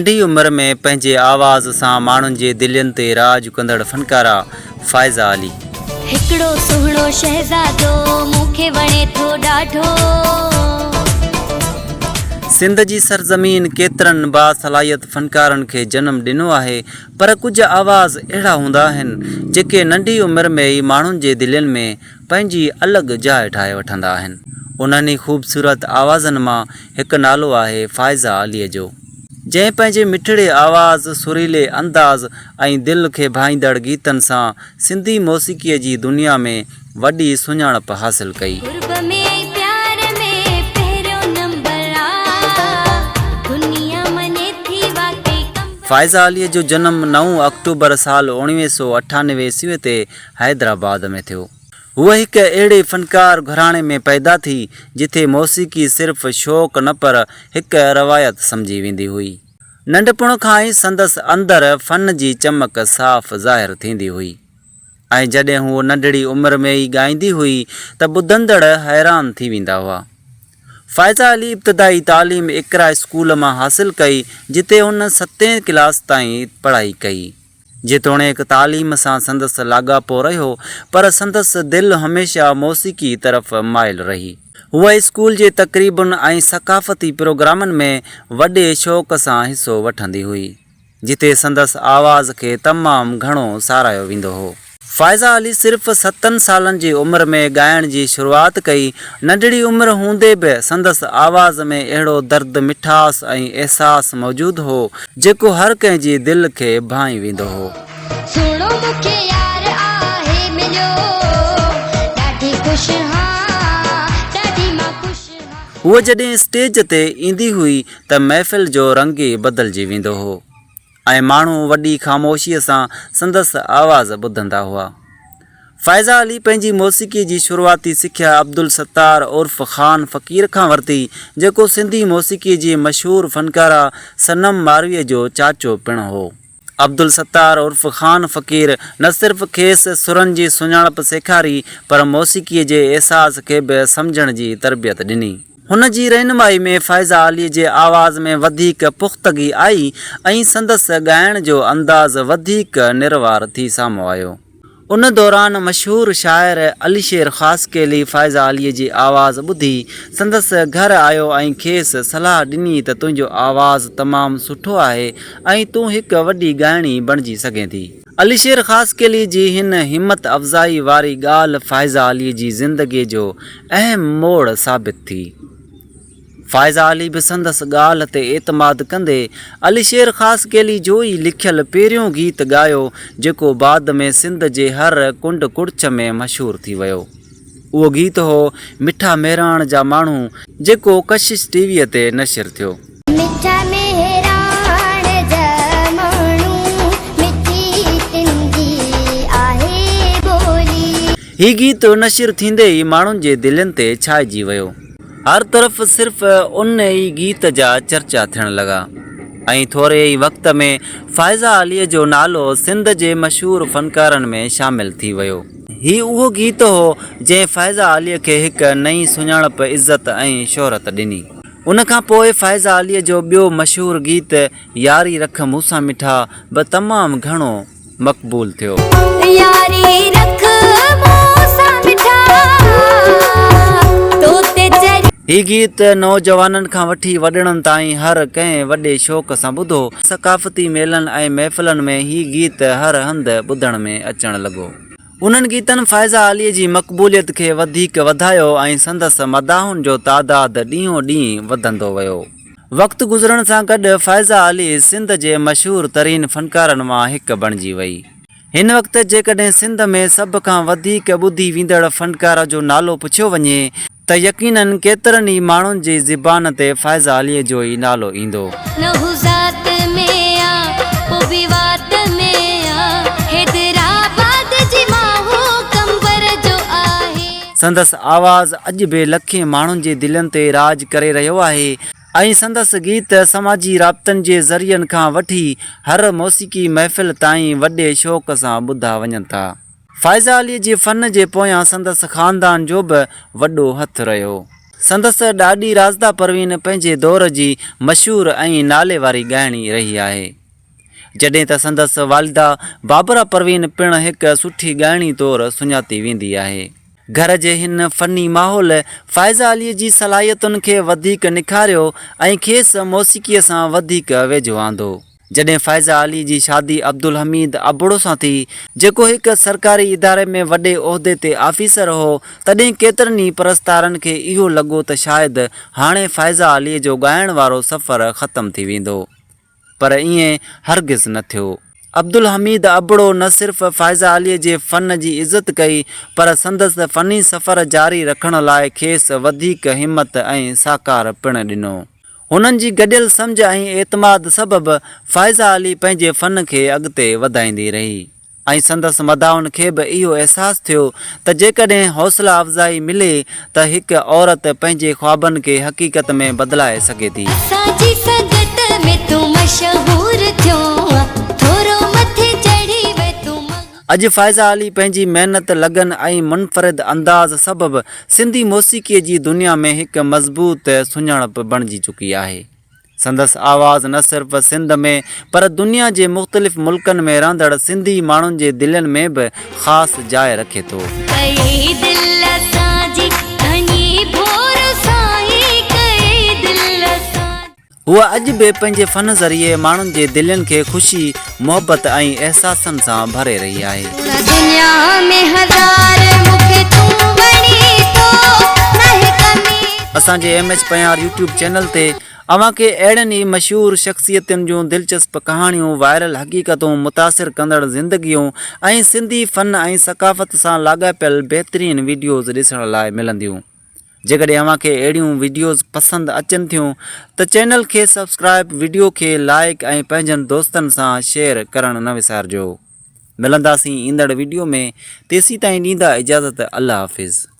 नंढी उम्र में पंहिंजे आवाज़ सां माण्हुनि जे दिलनि ते राज कंदड़ फनकारा फ़ाइज़ा अली। हिकिड़ो सुहिणो शहज़ादो मूंखे वणे थो ॾाढो। सिंध जी सरज़मीन केतिरनि बासलाहियत फ़नकारनि खे जनम ॾिनो आहे, पर कुझु आवाज़ अहिड़ा हूंदा आहिनि जेके नंढी उमिरि में ई माण्हुनि जे दिलनि में पंहिंजी अलॻि जाइ ठाहे वठंदा आहिनि। उन्हनि ख़ूबसूरत आवाज़नि मां हिकु नालो आहे फ़ाइज़ा अलीअ जो, जंहिं पंहिंजे मिठड़े आवाज़, सुरीले अंदाज़ ऐं दिलि खे भाईंदड़ गीतनि सां सिंधी मौसीक़ीअ जी दुनिया में वॾी सुञाणप हासिलु कई। फ़ाइज़ा अलीअ जो जनमु 9 अक्टूबर साल 1998 ईस्वी ते हैदराबाद में थियो। हूअ हिकु अहिड़े फ़नकार घराणे में पैदा थी जिथे मौसीक़ी सिर्फ़ु शौक़ु न पर हिकु रवायत सम्झी वेंदी हुई। नंढपण खां ई संदसि अंदरि फ़न जी चमक साफ़ ज़ाहिर थींदी हुई ऐं जॾहिं हूअ नंढड़ी उमिरि में ई ॻाईंदी हुई त ॿुधंदड़ हैरान थी वेंदा हुआ। फ़ाइज़ा अली इब्तिदाई तालीम इक़रा स्कूल मां हासिलु कई जिते हुन 7 क्लास ताईं पढ़ाई कई। जेतोणीकि तालीम सां संदसि लाॻापो रहियो, पर संदसि दिलि हमेशह मौसीक़ी तरफ़ माइल रही। हूअ स्कूल जे तक़रीबुन ऐं सक़ाफ़ती प्रोग्रामनि में वॾे शौक़ सां हिसो वठंदी हुई, जिते संदसि आवाज़ खे तमामु घणो साराहियो वेंदो हो। फ़ाइज़ा अली सिर्फ़ु 7 सालनि जी उमिरि में ॻाइण जी शुरूआति कई। नंढड़ी उमिरि हूंदे बि संदसि आवाज़ में अहिड़ो दर्द, मिठास ऐं अहसासु मौजूदु हो जेको हर कंहिंजी दिलि खे भाई वेंदो हो। हूअ जॾहिं स्टेज ते ईंदी हुई त महफ़िल जो रंग ई बदिलजी वेंदो हो ऐं माण्हू वॾी ख़ामोशीअ सां संदसि आवाज़ ॿुधंदा हुआ। फ़ाइज़ा अली पंहिंजी मौसीक़ी जी शुरूआती सिख्या अब्दुल सत्तार उर्फ़ ख़ान फ़क़ीर खां वरिती, जेको सिंधी मौसीक़ीअ जी मशहूरु फ़नकारा सनम मारवीअ जो चाचो पिणु हो। अब्दुल सत्तार उर्फ़ ख़ान फ़क़ीर न सिर्फ़ु खेसि सुरनि जी सुञाणप सेखारी, पर मौसीक़ीअ जे अहसास खे बि सम्झण जी तरबियत ॾिनी। हुन जी रहनुमाई में फ़ाइज़ा अलीअ जे आवाज़ में वधीक पुख़्तगी आई ऐं संदसि ॻाइण जो अंदाज़ वधीक निर्वार थी साम्हूं आयो। उन दौरान मशहूरु शाइर अलीशेर ख़ासकेली फ़ाइज़ा अलीअ जी आवाज़ ॿुधी संदसि घर आयो ऐं खेसि सलाह ॾिनी त तुंहिंजो आवाज़ तमामु सुठो आहे ऐं तूं हिकु वॾी ॻाइणी बणिजी सघें थी। अलीशेर ख़ासकेली जी हिन हिमत अफ़ज़ाई वारी ॻाल्हि फ़ाइज़ा अलीअ जी ज़िंदगीअ जो अहम मोड़ साबित थी। फ़ाइज़ा अली बि संदसि ॻाल्हि ते एतमाद कंदे अलीशेर ख़ासकेली जो ई लिखियलु पहिरियों गीत ॻायो, जेको बाद में सिंध जे हर कुंड कुड़च में मशहूरु थी वियो। उहो गीत हो मिठा मेहराण जा माण्हू, जेको कशिश टीवीअ ते नशर थियो। हीउ गीत नशर थींदे ई माण्हुनि जे दिलनि ते छाइजी वियो। हर तरफ़ सिर्फ़ु उन ई गीत जा चर्चा थियण लॻा ऐं थोरे ई वक़्त में फ़ाइज़ा अलीअ जो नालो सिंध जे मशहूरु फ़नकारनि में शामिलु थी वियो। हीउ उहो गीत हो जंहिं फ़ाइज़ा अलीअ खे हिकु नई सुञाणप, इज़त ऐं शोहरत ॾिनी। उन खां पोइ फ़ाइज़ा अलीअ जो ॿियो मशहूरु गीत यारी रख मूंसां मिठा बि तमामु घणो मक़बूल थियो। हीउ गीत नौजवाननि खां वठी वॾड़नि ताईं हर कंहिं वॾे शौक़ सां ॿुधो। सक़ाफ़ती मेलनि ऐं महफ़िलनि में हीउ गीत हर हंधि ॿुधण में अचणु लॻो। उन्हनि गीतनि फ़ाइज़ा अलीअ जी मक़बूलियत खे वधीक वधायो ऐं संदसि मदाहुनि जो तादादु ॾींहों ॾींहुं वधंदो वियो। वक़्तु गुज़रण सां गॾु फ़ाइज़ा अली सिंध जे मशहूरु तरीन फ़नकारनि मां हिकु बणिजी वई। हिन वक़्तु जेकॾहिं सिंध में सभ खां वधीक ॿुधी वेंदड़ फ़नकार जो नालो पुछियो वञे त यकीनन केतिरनि ई माण्हुनि जी ज़बान ते फ़ाइज़ा अलीअ जो ई नालो ईंदो। संदसि आवाज़ अॼु बि लखे माण्हुनि जे दिलनि ते राज करे रहियो आहे ऐं संदसि गीत समाजी राब्तनि जे ज़रियनि खां वठी हर मौसीक़ी महफ़िल ताईं वॾे शौक़ सां ॿुधा वञनि था। फ़ाइज़ा अलीअ जे फ़न जे पोयां संदसि ख़ानदान जो बि वॾो हथु रहियो। संदसि ॾाॾी राज़दा परवीन पंहिंजे दौर जी मशहूरु ऐं नाले वारी ॻाइणी रही आहे। जॾहिं त संदसि वालिदा बाबरा परवीन पिणु हिकु सुठी ॻाइणी तौरु सुञाती वेंदी आहे। घर जे हिन फ़नी माहौल फ़ाइज़ा अलीअ जी सलाहियतुनि खे वधीक निखारियो ऐं खेसि मौसीक़ीअ सां वधीक वेझो आंदो। जॾहिं फ़ाइज़ा अली जी शादी अब्दुल हमीद अबड़ो सां थी, जेको हिकु सरकारी इदारे में वॾे उहिदे ते आफ़ीसर हो, तॾहिं केतिरनि ई परस्तारनि खे इहो लॻो त शायदि हाणे फ़ाइज़ा अलीअ जो ॻाइण वारो सफ़र ख़तमु थी वेंदो, पर ईअं हरगिज़ न थियो। अब्दुल हमीद अबड़ो न सिर्फ़ु फ़ाइज़ा अलीअ जे फ़न जी इज़त कई, पर संदसि फ़नी सफ़र जारी रखण लाइ खेसि वधीक हिमत ऐं साकार पिणु ॾिनो। हुननि जी गॾियल सम्झ ऐं एतमाद सबबि फ़ाइज़ा अली पंहिंजे फ़न खे अॻिते वधाईंदी रही ऐं संदसि मदाउनि खे बि इहो अहसासु थियो त जेकॾहिं हौसला अफ़ज़ाई मिले त हिकु औरत पंहिंजे ख़्वाबनि खे हक़ीक़त में बदिलाए सघे थी। असांजी संगत में तूं मशहूर थियो, थोरो मथे चढ़ी वे तूं अॼु फ़ाइज़ा अली पंहिंजी महिनत लगन ऐं मुनफ़रिद अंदाज़ सबबि सिंधी मौसीक़ीअ जी दुनिया में हिकु मज़बूत सुञाणप बणिजी चुकी आहे। संदसि आवाज़ न सिर्फ़ु सिंध में पर दुनिया जे मुख़्तलिफ़ मुल्कनि में रहंदड़ सिंधी माण्हुनि जे दिलनि में बि ख़ासि जाइ रखे थो। कई दिल असांजी धनी भोर साईं, कई दिल असांजी। हूअ अॼु बि पंहिंजे फ़न ज़रिए माण्हुनि जे दिलनि खे ख़ुशी मुहबत ऐं अहसासनि सां भरे रही आहे। दुनिया में हज़ार मूंखे तूं वणी थो, नाहे कमी। असांजे MH पयार यूट्यूब चैनल ते अव्हांखे अहिड़नि ई मशहूरु शख़्सियतुनि जूं दिलचस्प कहाणियूं, वायरल हक़ीक़तूं, मुतासिर कंदड़ ज़िंदगियूं ऐं सिंधी फ़न ऐं सक़ाफ़त सां लाॻापियल बहितरीनु वीडियोज़ ॾिसण लाइ मिलंदियूं। जेकॾहिं अव्हांखे अहिड़ियूं वीडियोज़ पसंदि अचनि थियूं त चैनल खे सब्सक्राइब, वीडियो खे लाइक ऐं पंहिंजनि दोस्तनि सां शेयर करणु न विसारिजो। मिलंदासीं ईंदड़ वीडियो में, तेसीं ताईं ॾींदा इजाज़त। अल्लाह हाफ़िज़।